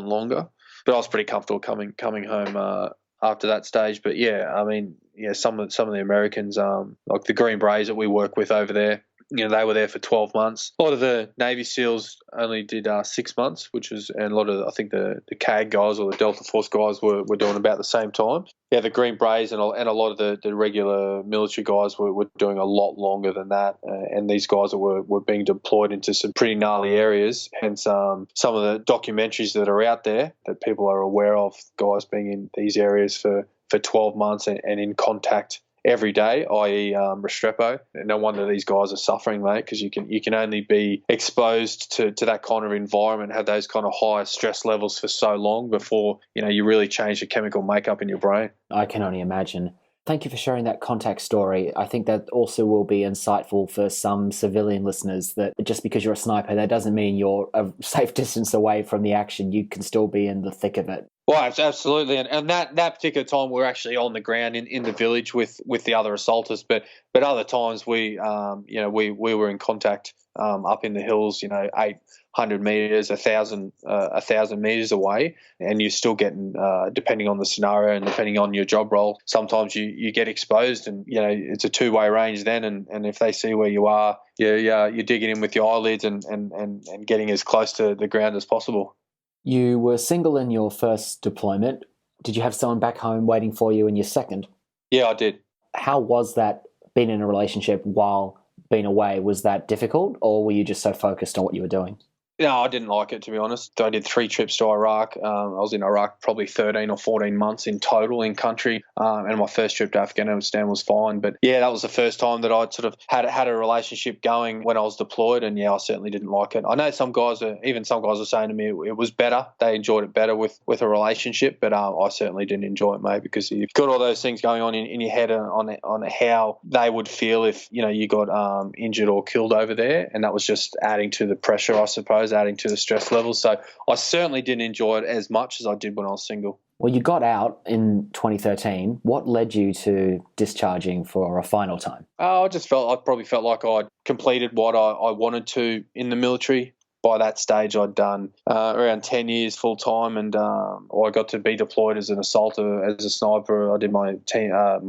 Speaker 1: longer, but I was pretty comfortable coming home after that stage. But yeah, I mean, some of the Americans, like the Green Berets that we work with over there, they were there for 12 months. A lot of the Navy SEALs only did 6 months, and a lot of, I think, the CAG guys or the Delta Force guys were doing about the same time. Yeah, the Green Berets and a lot of the regular military guys were doing a lot longer than that. And these guys were being deployed into some pretty gnarly areas. Hence, some of the documentaries that are out there that people are aware of, guys being in these areas for 12 months and in contact every day, i.e. Restrepo. No wonder these guys are suffering, mate, because you can only be exposed to that kind of environment, have those kind of high stress levels for so long before you really change the chemical makeup in your brain.
Speaker 2: I can only imagine. Thank you for sharing that contact story. I think that also will be insightful for some civilian listeners, that just because you're a sniper, that doesn't mean you're a safe distance away from the action. You can still be in the thick of it.
Speaker 1: Well, absolutely, and that particular time we were actually on the ground in the village with the other assaulters, but other times we were in contact up in the hills, 800 meters, 1,000 meters away, and you're still getting, depending on the scenario and depending on your job role, sometimes you get exposed, and it's a two-way range then, and if they see where you are, you're digging in with your eyelids and getting as close to the ground as possible.
Speaker 2: You were single in your first deployment. Did you have someone back home waiting for you in your second?
Speaker 1: Yeah, I did.
Speaker 2: How was that, being in a relationship while being away? Was that difficult, or were you just so focused on what you were doing?
Speaker 1: No, I didn't like it, to be honest. I did 3 trips to Iraq. I was in Iraq probably 13 or 14 months in total in country, and my first trip to Afghanistan was fine. But, yeah, that was the first time that I'd sort of had a relationship going when I was deployed, and, yeah, I certainly didn't like it. I know some guys are saying to me it was better. They enjoyed it better with a relationship, but I certainly didn't enjoy it, mate, because you've got all those things going on in your head on how they would feel if, you got injured or killed over there, and that was just adding to the pressure, I suppose, adding to the stress levels. So I certainly didn't enjoy it as much as I did when I was single.
Speaker 2: Well, you got out in 2013. What led you to discharging for a final time? I
Speaker 1: probably felt like I'd completed what I wanted to in the military. By that stage, I'd done around 10 years full time, and I got to be deployed as an assaulter, as a sniper. I did my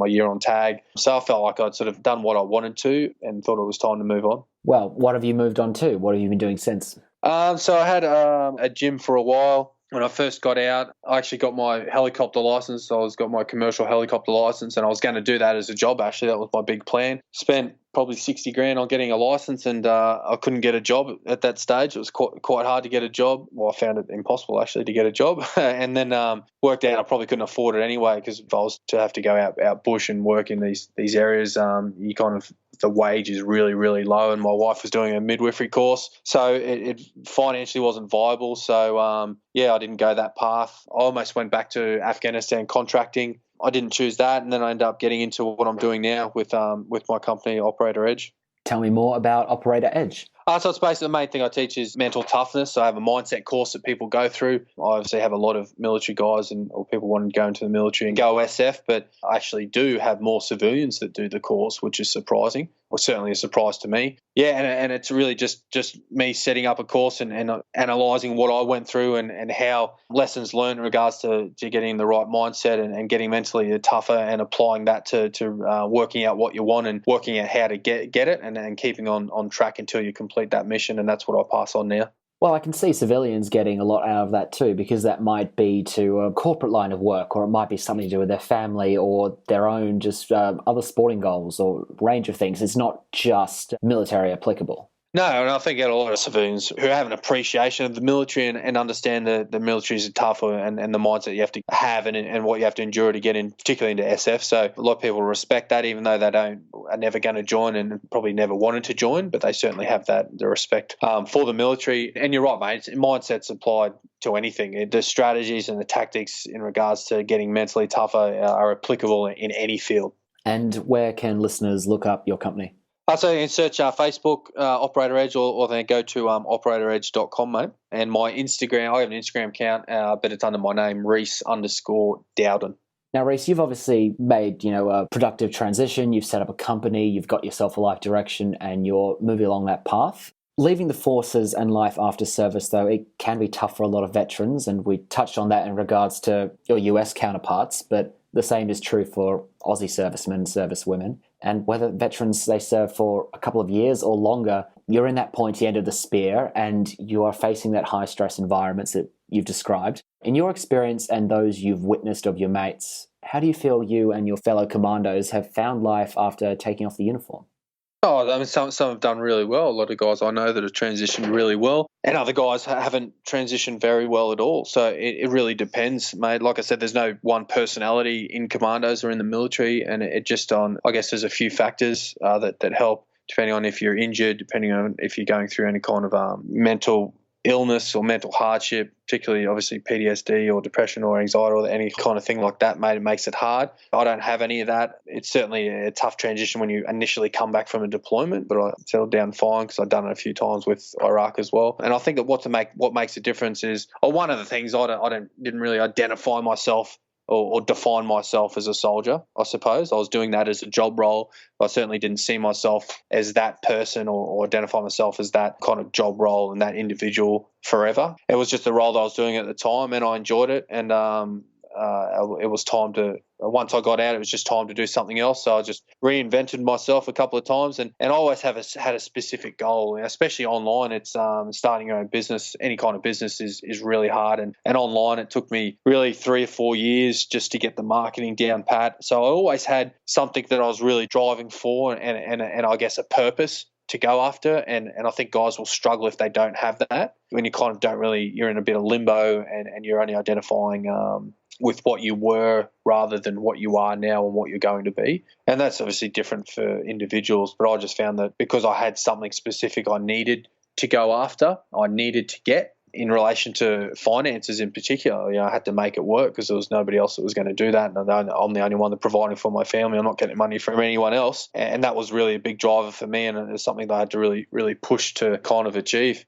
Speaker 1: year on tag, so I felt like I'd sort of done what I wanted to, and thought it was time to move on.
Speaker 2: Well, what have you moved on to? What have you been doing since?
Speaker 1: So I had a gym for a while. When I first got out, I actually got my helicopter license. I got my commercial helicopter license, and I was going to do that as a job. Actually, that was my big plan. Spent probably $60,000 on getting a license, and I couldn't get a job at that stage. It was quite hard to get a job. Well, I found it impossible actually to get a job, and then worked out I probably couldn't afford it anyway, because if I was to have to go out bush and work in these areas, you kind of, the wage is really, really low, and my wife was doing a midwifery course, so it financially wasn't viable. So I didn't go that path. I almost went back to Afghanistan contracting. I didn't choose that, and then I ended up getting into what I'm doing now with my company, Operator Edge.
Speaker 2: Tell me more about Operator Edge.
Speaker 1: So it's basically the main thing I teach is mental toughness. So I have a mindset course that people go through. I obviously have a lot of military guys or people wanting to go into the military and go SF, but I actually do have more civilians that do the course, which is surprising, or certainly a surprise to me. Yeah, and it's really just me setting up a course and analysing what I went through and how lessons learned in regards to getting the right mindset and getting mentally tougher, and applying that to working out what you want and working out how to get it, and keeping on track until you complete that mission. And that's what I pass on now.
Speaker 2: Well, I can see civilians getting a lot out of that too, because that might be to a corporate line of work, or it might be something to do with their family or their own just other sporting goals or range of things. It's not just military applicable.
Speaker 1: No, and I think a lot of civilians who have an appreciation of the military and understand the military is tough, and the mindset you have to have and what you have to endure to get in, particularly into SF. So a lot of people respect that, even though they are never going to join and probably never wanted to join, but they certainly have the respect for the military. And you're right, mate, mindset's applied to anything. The strategies and the tactics in regards to getting mentally tougher are applicable in any field.
Speaker 2: And where can listeners look up your company?
Speaker 1: So you can search Facebook, Operator Edge, or then go to operatoredge.com, mate. And my Instagram, I have an Instagram account, but it's under my name, Rhys_Dowden.
Speaker 2: Now, Rhys, you've obviously made, a productive transition. You've set up a company, you've got yourself a life direction, and you're moving along that path. Leaving the forces and life after service, though, it can be tough for a lot of veterans, and we touched on that in regards to your US counterparts, but the same is true for Aussie servicemen and servicewomen. And whether veterans, they serve for a couple of years or longer, you're in that pointy end of the spear, and you are facing that high-stress environments that you've described. In your experience and those you've witnessed of your mates, how do you feel you and your fellow commandos have found life after taking off the uniform?
Speaker 1: Oh, I mean, some have done really well. A lot of guys I know that have transitioned really well, and other guys haven't transitioned very well at all. So it really depends, mate. Like I said, there's no one personality in commandos or in the military, and it just I guess there's a few factors that help, depending on if you're injured, depending on if you're going through any kind of mental illness or mental hardship, particularly obviously PTSD or depression or anxiety or any kind of thing like that, makes it hard. I don't have any of that. It's certainly a tough transition when you initially come back from a deployment, but I settled down fine because I've done it a few times with Iraq as well. And I think that what makes a difference is, one of the things didn't really identify myself or define myself as a soldier, I suppose. I was doing that as a job role. I certainly didn't see myself as that person or identify myself as that kind of job role and that individual forever. It was just the role that I was doing at the time, and I enjoyed it. And it was time to, once I got out, it was just time to do something else. So I just reinvented myself a couple of times, and I always had a specific goal, especially online. It's starting your own business. Any kind of business is really hard, and online it took me really 3 or 4 years just to get the marketing down pat. So I always had something that I was really driving for, and I guess a purpose to go after, and I think guys will struggle if they don't have that. When you kind of don't really, you're in a bit of limbo, and you're only identifying with what you were rather than what you are now and what you're going to be. And that's obviously different for individuals, but I just found that because I had something specific I needed to go after, I needed to get in relation to finances in particular, I had to make it work because there was nobody else that was going to do that. And I'm the only one that providing for my family. I'm not getting money from anyone else. And that was really a big driver for me, and it's something that I had to really, really push to kind of achieve.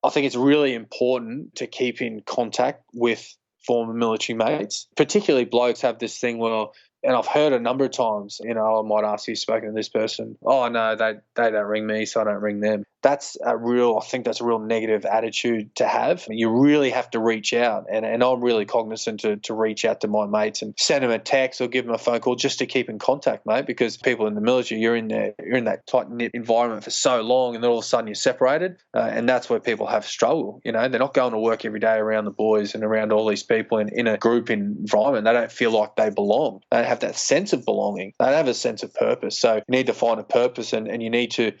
Speaker 1: I think it's really important to keep in contact with former military mates. Particularly blokes have this thing where, and I've heard a number of times, I might ask you, spoken to this person, oh no, they don't ring me, so I don't ring them. I think that's a real negative attitude to have. You really have to reach out, and I'm really cognizant to reach out to my mates and send them a text or give them a phone call just to keep in contact, mate, because people in the military, you're in that tight-knit environment for so long, and then all of a sudden you're separated, and that's where people have struggle. They're not going to work every day around the boys and around all these people in a group environment. They don't feel like they belong. They don't have that sense of belonging. They don't have a sense of purpose. So you need to find a purpose, and you need to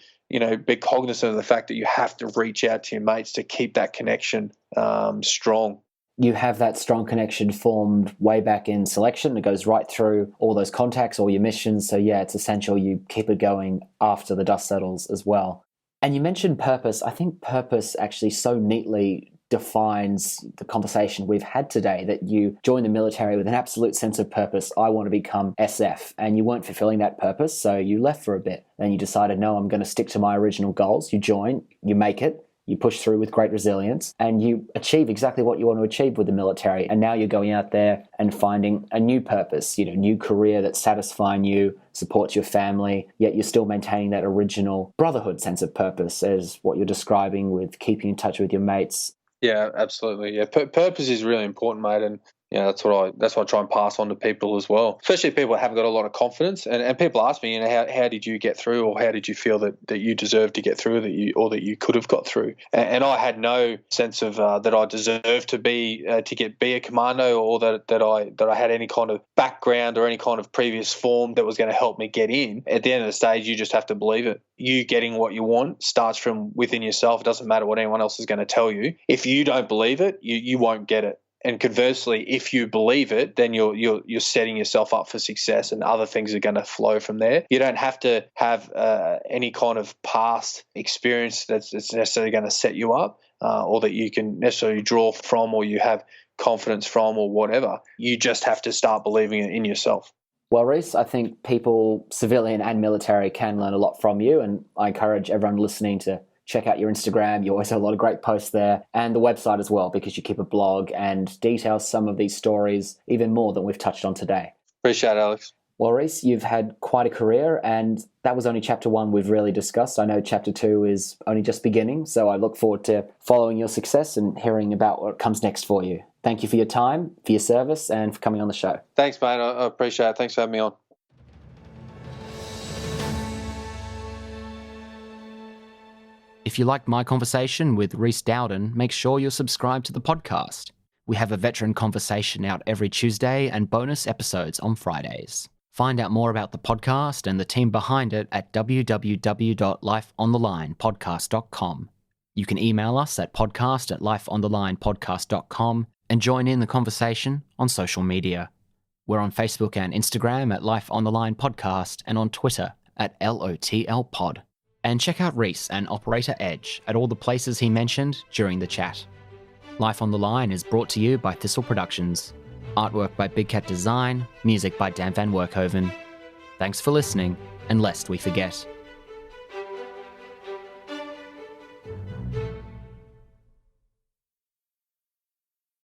Speaker 1: be cognizant of the fact that you have to reach out to your mates to keep that connection strong.
Speaker 2: You have that strong connection formed way back in selection. It goes right through all those contacts, all your missions. So yeah, it's essential you keep it going after the dust settles as well. And you mentioned purpose. I think purpose actually so neatly defines the conversation we've had today, that you joined the military with an absolute sense of purpose. I want to become SF, and you weren't fulfilling that purpose, so you left for a bit. Then you decided, no, I'm going to stick to my original goals. You join, you make it, you push through with great resilience, and you achieve exactly what you want to achieve with the military. And now you're going out there and finding a new purpose, new career that's satisfying you, supports your family, yet you're still maintaining that original brotherhood sense of purpose as what you're describing with keeping in touch with your mates.
Speaker 1: Yeah, absolutely. Yeah, purpose is really important, mate, and that's what I try and pass on to people as well, especially people that haven't got a lot of confidence. And people ask me, how did you get through, or how did you feel that you deserved to get through, that you could have got through? And I had no sense of that I deserved to be a commando, or that I had any kind of background or any kind of previous form that was going to help me get in. At the end of the stage, you just have to believe it. You getting what you want starts from within yourself. It doesn't matter what anyone else is going to tell you. If you don't believe it, you won't get it. And conversely, if you believe it, then you're setting yourself up for success, and other things are going to flow from there. You don't have to have any kind of past experience that's necessarily going to set you up, or that you can necessarily draw from, or you have confidence from, or whatever. You just have to start believing it in yourself.
Speaker 2: Well, Rhys, I think people, civilian and military, can learn a lot from you, and I encourage everyone listening to check out your Instagram. You always have a lot of great posts there, and the website as well, because you keep a blog and detail some of these stories even more than we've touched on today.
Speaker 1: Appreciate it, Alex.
Speaker 2: Well, Rhys, you've had quite a career, and that was only chapter 1 we've really discussed. I know chapter 2 is only just beginning, so I look forward to following your success and hearing about what comes next for you. Thank you for your time, for your service, and for coming on the show.
Speaker 1: Thanks, mate. I appreciate it. Thanks for having me on.
Speaker 2: If you liked my conversation with Rhys Dowden, make sure you're subscribed to the podcast. We have a veteran conversation out every Tuesday and bonus episodes on Fridays. Find out more about the podcast and the team behind it at www.lifeonthelinepodcast.com. You can email us at podcast@lifeonthelinepodcast.com and join in the conversation on social media. We're on Facebook and Instagram at Life on the Line Podcast, and on Twitter at LOTL Pod. And check out Rhys and Operator Edge at all the places he mentioned during the chat. Life on the Line is brought to you by Thistle Productions. Artwork by Big Cat Design, music by Dan Van Werkhoven. Thanks for listening, and lest we forget,